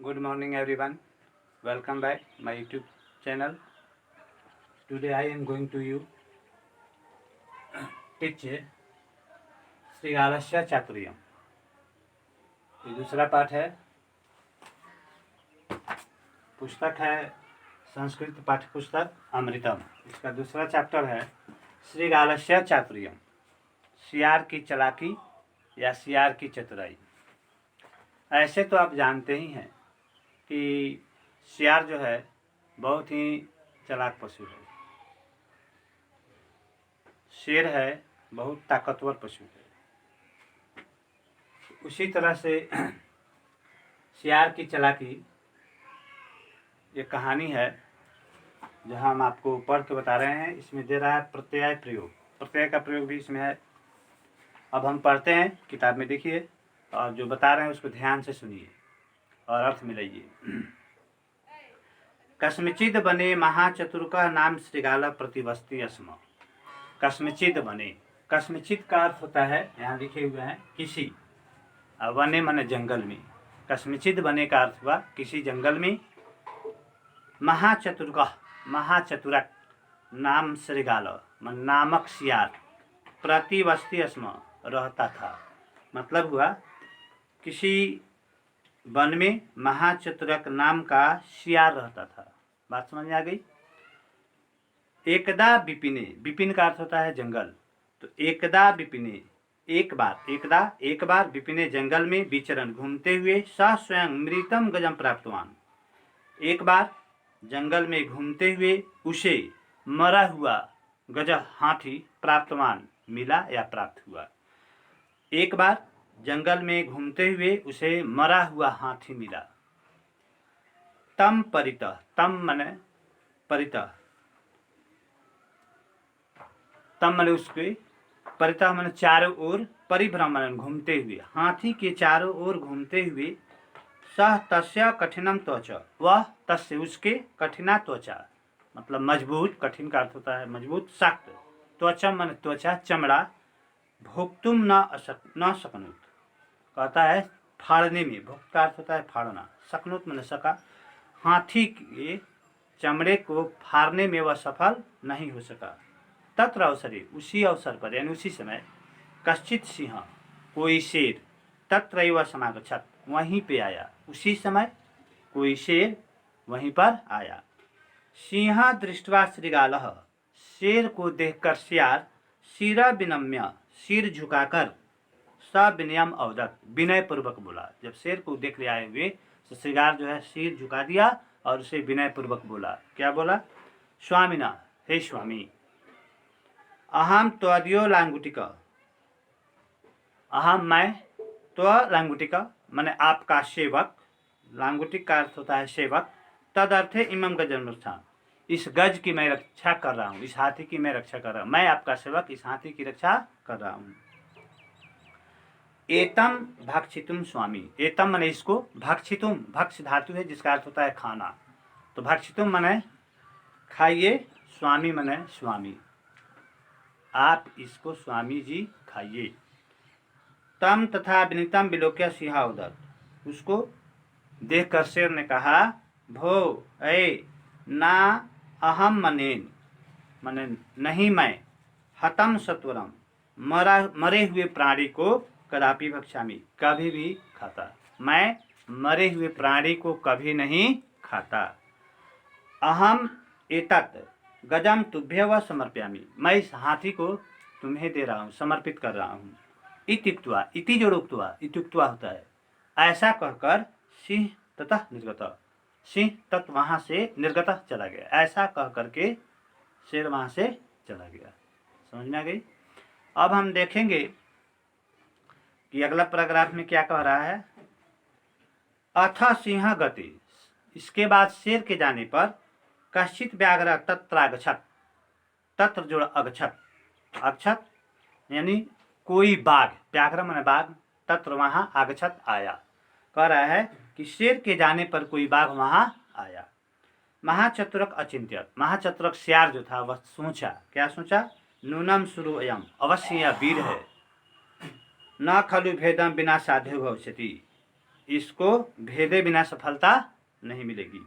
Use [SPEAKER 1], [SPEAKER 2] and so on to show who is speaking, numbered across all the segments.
[SPEAKER 1] Good morning, everyone. Welcome back my YouTube channel. Today I am going to you teach श्रीगालस्य चातुर्यम। ये दूसरा पाठ है। पुस्तक है संस्कृत पाठ्य पुस्तक अमृतम। इसका दूसरा चैप्टर है श्रीगालस्य चातुर्यम, सियार की चालाकी या सियार की चतुराई। ऐसे तो आप जानते ही हैं कि सियार जो है बहुत ही चालाक पशु है। शेर है बहुत ताकतवर पशु है। उसी तरह से सियार की चालाकी ये कहानी है जहाँ हम आपको पढ़ के बता रहे हैं। इसमें दे रहा है प्रत्यय प्रयोग। प्रत्यय का प्रयोग भी इसमें है। अब हम पढ़ते हैं, किताब में देखिए और जो बता रहे हैं उसको ध्यान से सुनिए और अर्थ मिलाइए। कस्मचिद बने महाचतुर का नाम श्रीगाल प्रतिवस्ती अस्म। कस्मचिद बने, कस्मचिद का अर्थ होता है, यहाँ लिखे हुए हैं किसी, वने माने जंगल में। कस्मचिद बने का अर्थ हुआ किसी जंगल में। महाचतुर का, महाचतुरक नाम श्रीगाल मन नामक सियार प्रतिवस्ती अस्म रहता था। मतलब हुआ किसी वन में महाचतुरक नाम का सियार रहता था। बात समझ में आ गई। एकदा विपिने, विपिन का अर्थ होता है जंगल। तो एकदा विपिने, एक बार विपिने जंगल में विचरण घूमते हुए स स्वयं मृतम गजम प्राप्तवान। एक बार जंगल में घूमते हुए उसे मरा हुआ गज हाथी प्राप्तवान मिला या प्राप्त हुआ। एक बार जंगल में घूमते हुए उसे मरा हुआ हाथी मिला। तम परितः, तम माने परितः, तम माने उसके, परितः माने चारों ओर, परिभ्रमण घूमते हुए, हाथी के चारों ओर घूमते हुए। सह तस्य कठिनम त्वचा, वह तस्य उसके, कठिना त्वचा मतलब मजबूत, कठिन का अर्थ होता है मजबूत, सख्त, त्वचा माने त्वचा चमड़ा, भोक्तुम न सकनुत कहता है फाड़ने में, भोक्त का अर्थ होता है फाड़ना, सकनुत माने सका, हाथी के चमड़े को फाड़ने में वह सफल नहीं हो सका। तत्र अवसरे, उसी अवसर पर यानी उसी समय, कश्चित सिंह कोई शेर, तत्रैव समागच्छत् वहीं पे आया। उसी समय कोई शेर वहीं पर आया। सिंह दृष्ट्वा श्रीगालः, शेर को देखकर सियार, शिरा विनम्य सिर झुकाकर, सविनयम अवदत् विनय पूर्वक बोला। जब शेर को देख ले आए हुए तो श्रीगाल जो है सिर झुका दिया और उसे विनय पूर्वक बोला। क्या बोला? स्वामिना, हे स्वामी, अहम त्वदीयो लांगुटिक, अहम मैं, त्व लांगुटिक माने आपका सेवक, लांगुटिक का अर्थ होता है सेवक, तदर्थे इमम गजन्मस्थान, इस गज की मैं रक्षा कर रहा हूँ, इस हाथी की मैं रक्षा कर रहा हूँ, मैं आपका सेवक इस हाथी की रक्षा कर रहा हूँ। एतम भक्षितुम स्वामी, एतम माने इसको, भक्षितुम भक्ष धातु है जिसका अर्थ होता है खाना, तो भक्षितुम माने खाइए, स्वामी माने स्वामी, आप इसको स्वामी जी खाइए। तम तथा विनीतम विलोक्य सिंह उदर, उसको देखकर शेर ने कहा, भो ऐ ना अहम मनेन माने नहीं मैं, हतम सत्वरम मरे हुए प्राणी को, कदापि भक्षामि कभी भी खाता, मैं मरे हुए प्राणी को कभी नहीं खाता। अहम एतत् गजम तुभ्यव समर्पयामि, मैं इस हाथी को तुम्हें दे रहा हूँ, समर्पित कर रहा हूँ। इत्युक्त्वा, इति जोड़ उक्त्वा, इत्युक्त्वा होता है ऐसा कहकर, सिंह ततः निर्गत, सिंह तत् वहाँ से निर्गत चला गया। ऐसा कह करके शेर वहाँ से चला गया। समझ में आ गई। अब हम देखेंगे कि अगला पैराग्राफ में क्या कह रहा है। अथ सिंह गति, इसके बाद शेर के जाने पर, कश्चित व्याघ्र तत्रागछत, तत्र जोड़ अगछत, अगछत यानी कोई बाघ, व्याघ्र माने बाघ, तत्र वहाँ आगछत आया। कह रहा है कि शेर के जाने पर कोई बाघ वहाँ आया। महाचतुरक अचिंत्यत, महाचतुरक सियार जो था वह सोचा, क्या सोचा? नूनम शुरू अयम, अवश्य यह वीर है, न खलु भेदम बिना साध्य भविष्यति, इसको भेदे बिना सफलता नहीं मिलेगी।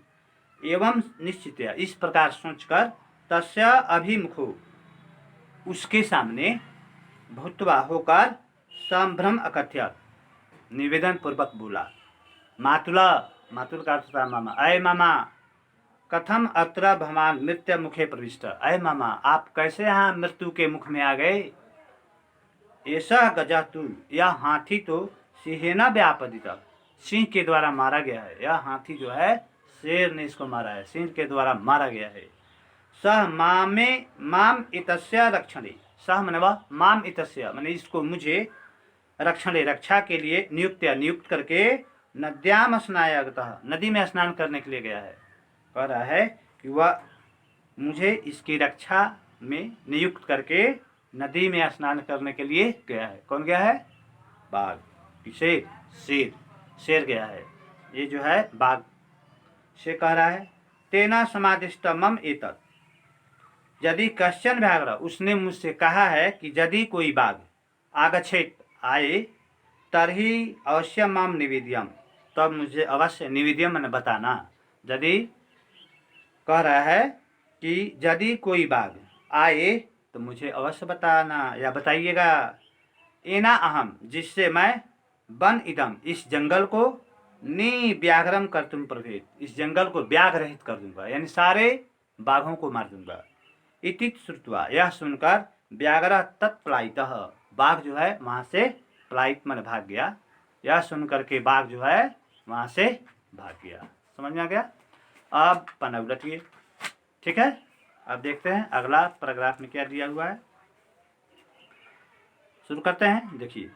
[SPEAKER 1] एवं निश्चित, इस प्रकार सोचकर तस्य अभिमुखो, उसके सामने भूतवा होकर संभ्रम अकथ्यत, निवेदन पूर्वक बोला। मातुला, मातुल का अर्थ था मामा, अय मामा कथम अत्र भवान मृत्यु मुखे प्रविष्ट, अय मामा आप कैसे यहाँ मृत्यु के मुख में आ गए। ऐसा गजातुल, यह हाथी तो सिंहेना व्यापदित, सिंह के द्वारा मारा गया है। यह हाथी जो है शेर ने इसको मारा है, सिंह के द्वारा मारा गया है। सह माम इतस्य रक्षणे, सह मने वह, माम इतस्य मने इसको मुझे, रक्षणे रक्षा के लिए, नियुक्त करके नद्याम स्नायागतः, नदी में स्नान करने के लिए गया है। कह रहा है कि वह मुझे इसकी रक्षा में नियुक्त करके नदी में स्नान करने के लिए गया है। कौन गया है? बाघ। किसे? शेर, शेर गया है। ये जो है बाघ से कह रहा है। तेना समादिष्ट मम एतत्, यदि कश्चन व्याघ्र, उसने मुझसे कहा है कि यदि कोई बाघ आगच्छेत आए, तर्हि अवश्य माम निवेद्यम, तब मुझे अवश्य, निवेद्यम मैंने बताना। यदि कह रहा है कि यदि कोई बाघ आए तो मुझे अवश्य बताना या बताइएगा। एना अहम, जिससे मैं वन इदम, इस जंगल को, व्याघ्रम कर्तुम प्रभेद, इस जंगल को व्याघ रहित कर दूंगा, यानी सारे बाघों को मार दूंगा। इति श्रुत्वा, यह सुनकर व्याघ्र तत्पलायितः, बाघ जो है वहां से पलायित मन भाग गया। यह सुनकर के बाघ जो है वहां से भाग गया। समझ में आ गया? अब पन्ना उलटिए। ठीक है, अब देखते हैं अगला पैराग्राफ में क्या दिया हुआ है। शुरू करते हैं। देखिए,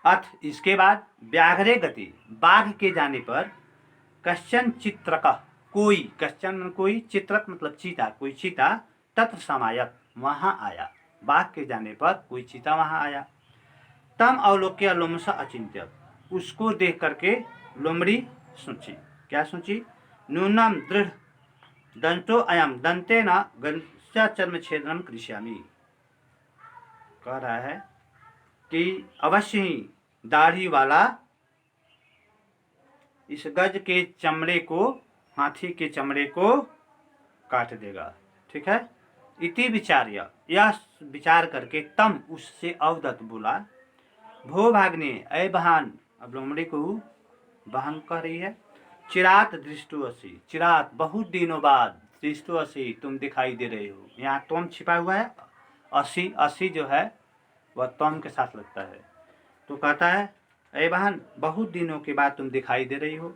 [SPEAKER 1] अथ, इसके बाद, व्याघ्रे गति, बाघ के जाने पर, कश्चन चित्रक, कोई, कश्चन कोई, चित्रक मतलब चीता, कोई चीता, तत्र समायत, वहां आया। बाघ के जाने पर कोई चीता वहां आया। तम अवलोक्य लोमसा अचिंत्य, उसको देख करके लोमड़ी सोची। क्या सोची? नूनम दृढ़ दंतो अयम दंते न गंस्या चर्म छेदनम कृष्यामि, कह रहा है कि अवश्य ही दाढ़ी वाला इस गज के चमड़े को, हाथी के चमड़े को काट देगा। ठीक है। इति विचार्य, यह विचार करके, तम, उससे अवदत बोला, भो भाग्ने, अय बहन, अब लोमड़ी को बहन कह रही है। चिरात दृष्टो असी, चिरात बहुत दिनों बाद, दृष्टो असी, तुम दिखाई दे रहे हो। यहाँ तुम छिपा हुआ है, असी, असी जो है वह तुम के साथ लगता है। तो कहता है, अय बहन बहुत दिनों के बाद तुम दिखाई दे रही हो।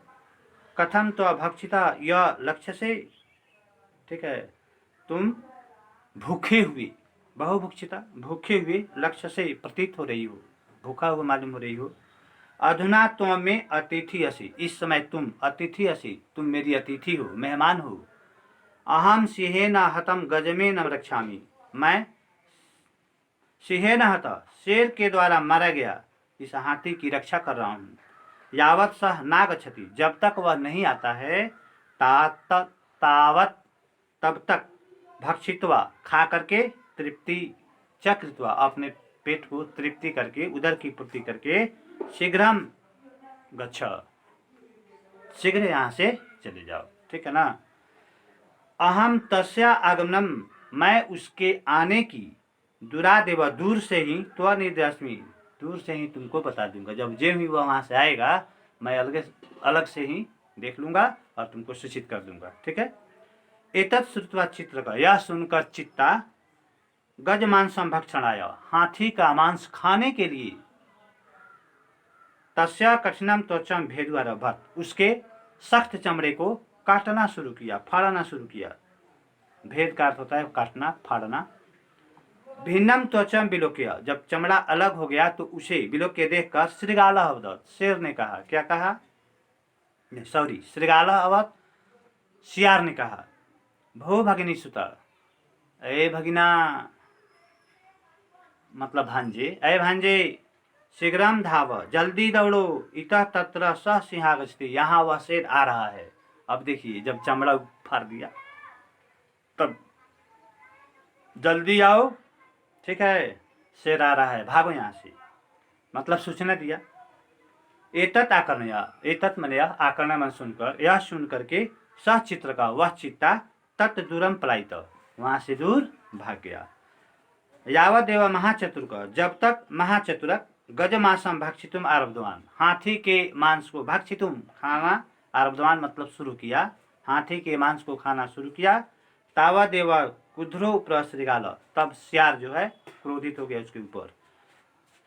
[SPEAKER 1] कथम तो अभक्षिता, यह लक्ष्य से, ठीक है, तुम भूखे हुए, बहुभुक्षिता, भूखे हुए लक्ष्य से प्रतीत हो रही हो, भूखा हुआ मालूम हो रही हो। अधुना तुम में अतिथि असी, इस समय तुम अतिथि असी, तुम मेरी अतिथि हो, मेहमान हो। अहम सिंहेन हतम गजमेन रक्षामि, मैं सिंहेन हत, शेर के द्वारा मारा गया इस हाथी की रक्षा कर रहा हूँ। यावत सह नागच्छति, जब तक वह नहीं आता है, तावत, तब तक, भक्षित्वा, खा करके, तृप्ति चकृत्वा, अपने पेट को तृप्ति करके, उदर की पूर्ति करके, शीघ्रम गच्छ, शीघ्र यहाँ से चले जाओ। ठीक है ना। अहम तस्या आगमनम, मैं उसके आने की, दुरादेव, दूर से ही, त्व निर्दस्मी, दूर से ही तुमको बता दूंगा। जब जे भी वह वहाँ से आएगा, मैं अलग से ही देख लूंगा और तुमको सूचित कर दूंगा। ठीक है। एतत् श्रुत्वा चित्र का, यह सुनकर चित्ता, गज मांसम भक्षणाय, हाथी का मांस खाने के लिए, तस्या कठिनम त्वचम भेदुआरभत, उसके सख्त चमड़े को काटना शुरू किया, फाड़ना शुरू किया। भेद का अर्थ होता है काटना, फाड़ना। भिन्नम त्वचम विलोक्य, जब चमड़ा अलग हो गया तो उसे विलोक्य देखकर श्रृगाल अवदत, शेर ने कहा, क्या कहा? सॉरी, श्रृगाल अवत, सियार ने कहा, भो भगिनी सुता, अय भगिना मतलब भांजे, अय भांजे, शीघ्रम धाव, जल्दी दौड़ो, इतः तत्र सह सिंहागच्छति, यहाँ वह शेर आ रहा है। अब देखिए, जब चमड़ा फाड़ दिया तब जल्दी आओ, ठीक है, शेर आ रहा है, भागो यहाँ से, मतलब सूचना दिया। एतत् आकर्णया, एतत् मन यह, आकर्ण मन सुनकर, यह सुन करके सह चित्र का वह चित्ता तत् दूरम पलायित, वहां से दूर भाग गया। यावदेव महाचतुर्क, जब तक महाचतुरक गजमासम भक्षितुम आरब्धवान, हाथी के मांस को भक्षितुम खाना, आरब्धवान मतलब शुरू किया, हाथी के मांस को खाना शुरू किया। तावदेव कुध्रो प्रश्रिगाल, तब सियार जो है क्रोधित हो गया उसके ऊपर,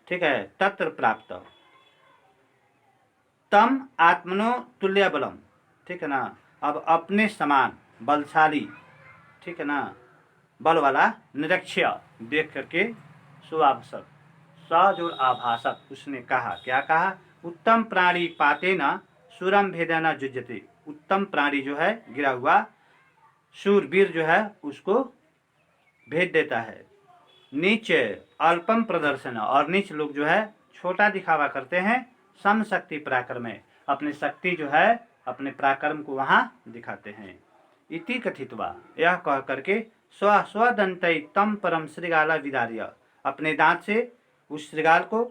[SPEAKER 1] ठीक है। तत्र प्राप्त तम आत्मनो तुल्य बलम, ठीक है ना। अब अपने समान बलशाली, ठीक है ना, बल वाला निरक्षय देख करके सुआभाषक, सजोड़ आभाषक, उसने कहा, क्या कहा, उत्तम प्राणी पाते न सूरम भेदना जुज्यते, उत्तम प्राणी जो है गिरा हुआ शूरवीर जो है उसको भेद देता है। नीच अल्पम प्रदर्शन, और नीच लोग जो है छोटा दिखावा करते हैं। सम शक्ति पराक्रम में, अपनी शक्ति जो है अपने पराक्रम को वहां दिखाते हैं। इति कथितवा, यह कह करके स्वदंतई तम परम श्रृगाला विदार्य, अपने दांत से उस श्रृगाल को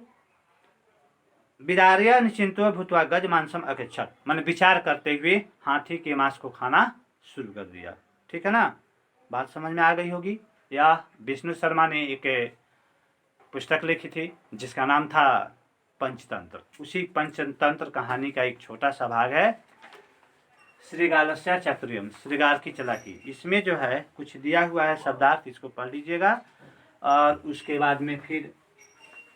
[SPEAKER 1] विदार्य निश्चिंतो भूतवा गज मांसम अकेक्षत, मन विचार करते हुए हाथी के मांस को खाना शुरू कर दिया, ठीक है ना। बात समझ में आ गई होगी। यह विष्णु शर्मा ने एक पुस्तक लिखी थी जिसका नाम था पंचतंत्र। उसी पंचतंत्र कहानी का एक छोटा सा भाग है श्रृगालस्य चातुर्यम, श्रृगाल की चालाकी। इसमें जो है कुछ दिया हुआ है शब्दार्थ, इसको पढ़ लीजिएगा। और उसके बाद में फिर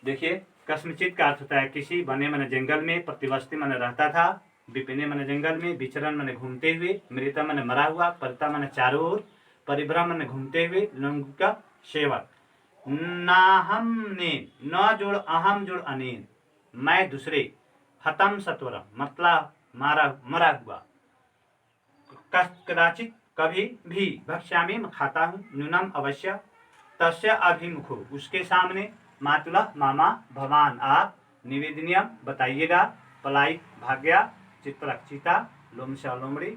[SPEAKER 1] देखिए, कस्मचित का अर्थ होता है किसी, बने मन जंगल में, प्रतिवस्ती मन रहता था, विपिने मन जंगल में, विचरण मन घूमते हुए, मृता मन मरा हुआ, परता मन चारों ओर, परिभ्रम मन घूमते हुए, लंग का सेवक। नाहम ने, न जोड़ अहम जोड़ अनेन, मैं दूसरे, हतम सत्वरम मतलब मरा हुआ, कदाचित कभी भी, भक्ष्यामि खाता हूँ, न्यूनम अवश्य, तस्य अभिमुखो उसके सामने, मातुला मामा, भवान आप, निवेदनियम बताइएगा, पलायित भाग गया, चित्रक चीता, लोमशा लोमड़ी,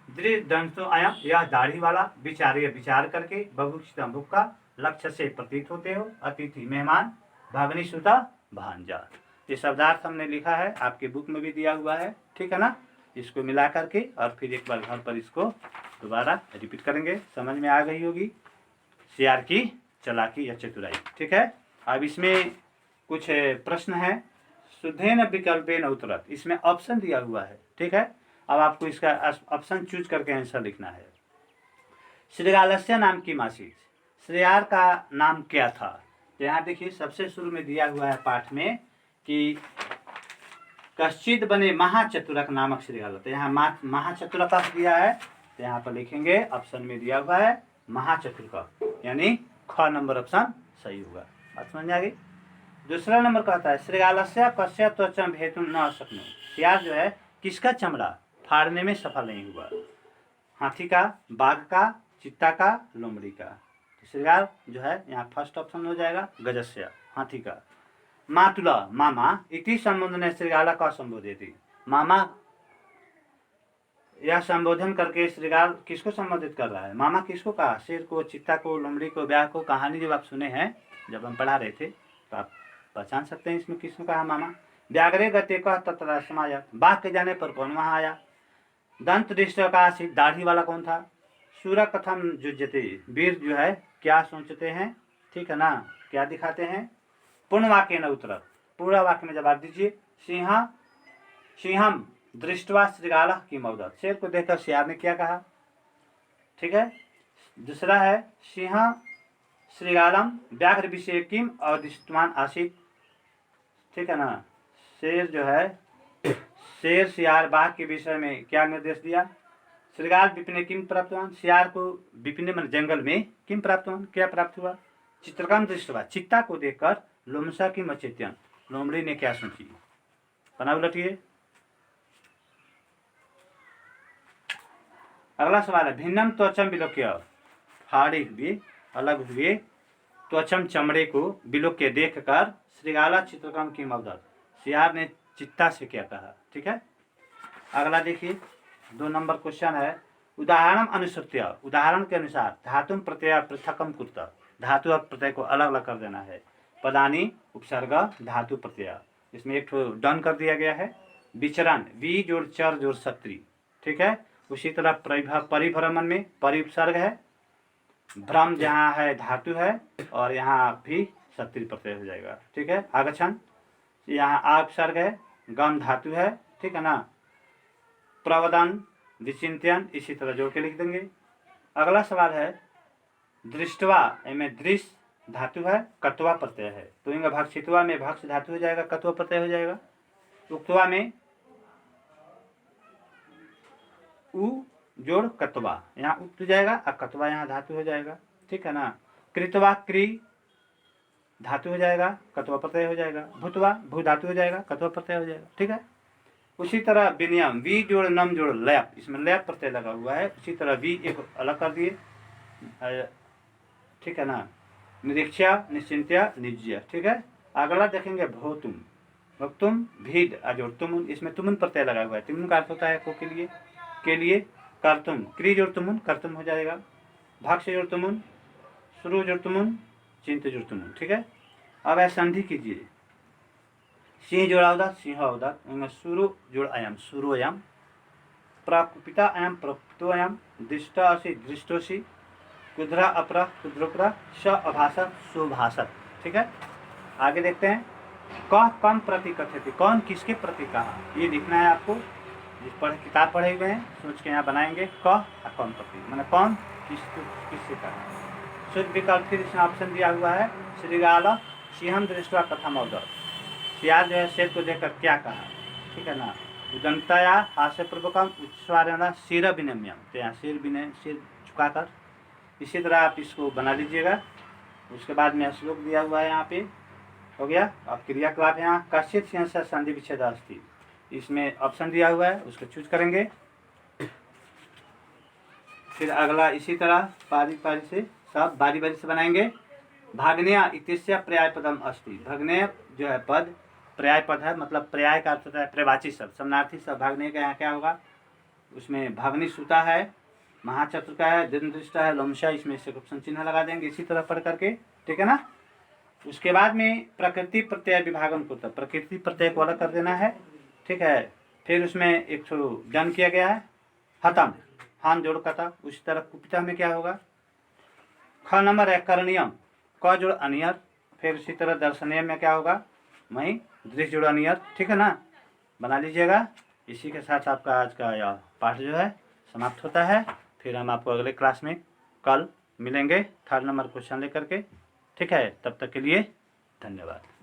[SPEAKER 1] दृढ़ दंतो अयम यह दाढ़ी वाला, विचार्य विचार करके, बभुक्षिता भुक्का, लक्ष्य से प्रतीत होते हो, अतिथि मेहमान, भागनी सुता भांजा। ये शब्दार्थ हमने लिखा है, आपके बुक में भी दिया हुआ है, ठीक है ना। इसको मिला करके और फिर एक बार घर पर इसको दोबारा रिपीट करेंगे। समझ में आ गई होगी सियार की चालाकी या चतुराई, ठीक है। अब इसमें कुछ प्रश्न है, शुद्धेन विकल्पेन उत्तरत, इसमें ऑप्शन दिया हुआ है, ठीक है। अब आपको इसका ऑप्शन चूज करके आंसर लिखना है। श्रृगालस्य नाम की मासी, श्रेयार का नाम क्या था। तो यहाँ देखिए सबसे शुरू में दिया हुआ है पाठ में कि कश्चित बने महाचतुरक नामक श्रृगाल, तो यहाँ महाचतुरक दिया है, तो यहाँ पर लिखेंगे ऑप्शन में दिया हुआ है महाचतुरक, यानी ख नंबर ऑप्शन सही होगा। बात समझ आ गई। दूसरा नंबर कहता है श्रृगालस्य कस्य त्वचा भेतुम न शक्नु, सियार जो है किसका चमड़ा फाड़ने में सफल नहीं हुआ, हाथी का, बाघ का, चित्ता का, लोमड़ी का। तो श्रृगाल जो है यहाँ फर्स्ट ऑप्शन हो जाएगा, गजस्य हाथी का। मातुला मामा इति संबोधन श्रृगाला का संबोधित, मामा यह संबोधन करके श्रृगाल किसको संबोधित कर रहा है, मामा किसको कहा, शेर को, चित्ता को, लोमड़ी को, ब्याह को। कहानी जब आप सुने हैं, जब हम पढ़ा रहे थे, तो आप पहचान सकते हैं इसमें किसने कहा मामा। व्याघ्रे गते कह तत्र समाया, बाघ के जाने पर कौन वहां आया। दंत दृष्ट का दाढ़ी वाला कौन था। सूर कथम जुज्यते, वीर जो है क्या सोचते हैं, ठीक है ना, क्या दिखाते हैं। पूर्ण वाक्य न उत्तर, पूरा वाक्य में जवाब दीजिए। सिंहम दृष्टवा श्रृगाल की मौदत, शेर को देखकर सियार ने क्या कहा, ठीक है। दूसरा है सिंह श्रृगालम व्याघ्र विषय किम अदृष्टवान आसित, ठीक है ना। शेर जो है, शेर सियार बाघ के विषय में क्या निर्देश दिया। श्रृगाल विपिने किम प्राप्तवान, सियार को विपिने मन जंगल में किम प्राप्तवान क्या प्राप्त हुआ। चित्रकम दृष्टवा, चित्ता को देखकर लोमशा की मचेत्यन, लोमड़ी ने क्या सोची। बना उलटिए। अगला सवाल है भिन्नम त्वचम विलोक्य, फाड़े हुए अलग हुए त्वचम चमड़े को विलोक्य देखकर श्रृगाला चित्रकम की मौदत, सियार ने चित्ता से क्या कहा, ठीक है। अगला देखिए 2 नंबर क्वेश्चन है उदाहरण अनुसृत्य, उदाहरण के अनुसार धातुम प्रत्यय पृथकम कुर्त, धातु और प्रत्यय को अलग अलग कर देना है। पदानी उपसर्ग धातु प्रत्यय, इसमें एक डन कर दिया गया है। विचरण, वी जोड़ चर जोड़ सत्री, ठीक है। उसी तरह परिभ्रमण में परि उपसर्ग है, भ्रम जहाँ है धातु है, और यहाँ भी सत्री प्रत्यय हो जाएगा, ठीक है। आगछन, यहाँ आ उपसर्ग है, गम धातु है, ठीक है ना। प्रवदन, विचिंत्यन, इसी तरह जोड़ के लिख देंगे। अगला सवाल है दृष्टवा, में दृश्य धातु है, कत्वा प्रत्यय है, तो इनका भक्षित्वा में भक्ष धातु हो जाएगा, कत्वा प्रत्यय हो जाएगा। उक्तवा में उ जोड़ कत्वा, यहाँ उक्त जाएगा और कत्वा यहाँ धातु हो जाएगा, ठीक है ना। कृतवा क्री धातु हो जाएगा, कत्वा प्रत्यय हो जाएगा। भूतवा भू धातु हो जाएगा, कत्वा प्रत्यय हो जाएगा, ठीक है। उसी तरह विनियम, वी जोड़ नम जोड़ लैप, इसमें लैप प्रत्यय लगा हुआ है। उसी तरह वी एक अलग कर दिए, ठीक है ना। निरीक्षा, निश्चिंत्या, निज्य, ठीक है। अगला देखेंगे भोतुम, भक्तुम भीड अजोड़ तुमुन, इसमें तुमुन प्रत्यय लगा हुआ है। तुमुन का अर्थ होता है को के लिए कर्तुम, क्री जोड़ तुमुन कर्तुम हो जाएगा। भक्ष जोड़ तुमुन, शुरू जोड़ तुमुन, चिंत जोड़ तुमुन, ठीक है। अब ऐसा संधि कीजिए, सिंह जोड़ा उदा सिंह उदा, शुरू जोड़ अयम शुरू अयम, प्रकुपिता अयम प्रकुपितो अयम, दृष्टा असी दृष्टोसी, कुद्रा अपरा कुद्रोपरा, स अभाषक सुभाषक, ठीक है। आगे देखते हैं, कह कम प्रति कथ्यति, कौन किसके प्रति कहा, ये लिखना है आपको। जिस किताब पढ़े हुए हैं सोच के यहाँ बनाएंगे। कह कौन प्रति मैंने कौन किससे कहा। शुद्ध विकल्प फिर इसमें ऑप्शन दिया हुआ है, श्रीगाल सिंहम दृष्टवा कथम अवदर, सियार जो है शेर को देखकर क्या कहा, ठीक है ना। उदंतया हास्यपूर्वकम उच्चारण सिर विनम्यम, तो यहाँ सिर झुकाकर, इसी तरह आप इसको बना लीजिएगा। उसके बाद में श्लोक दिया हुआ है, यहाँ पे हो गया। अब क्रियाकलाप यहाँ कश्चित सिंह से संधि विच्छेद अस्ति, इसमें ऑप्शन दिया हुआ है, उसको चूज करेंगे। फिर अगला इसी तरह पारी से सब बारी से बनाएंगे। भाग्नेय इत्यस्य पर्याय पदम अस्ति, भग्नेय जो है पद पर्याय पद है, मतलब पर्याय का अर्थ होता है प्रवाची शब्द, समानार्थी शब्द। भाग्नेय का यहाँ क्या होगा, उसमें भग्नि सूता है, महाचतुर का है, दृष्टा है, लोमशा, इसमें से ऑप्शन चिन्ह लगा देंगे इसी तरह पढ़ करके, ठीक है ना। उसके बाद में प्रकृति प्रत्यय विभागन को, तो प्रकृति प्रत्यय को अलग कर देना है, ठीक है। फिर उसमें एक जन किया गया है हतम, हान जोड़ कथा। उसी तरह कुपिता में क्या होगा, ख नंबर है करणीयम, क जोड़ अनियर। फिर उसी तरह दर्शनीय में क्या होगा, वहीं दृश्य जोड़ अनियर, ठीक है ना। बना लीजिएगा। इसी के साथ आपका आज का यह पाठ जो है समाप्त होता है। फिर हम आपको अगले क्लास में कल मिलेंगे 3rd नंबर क्वेश्चन लेकर के, ठीक है। तब तक के लिए धन्यवाद।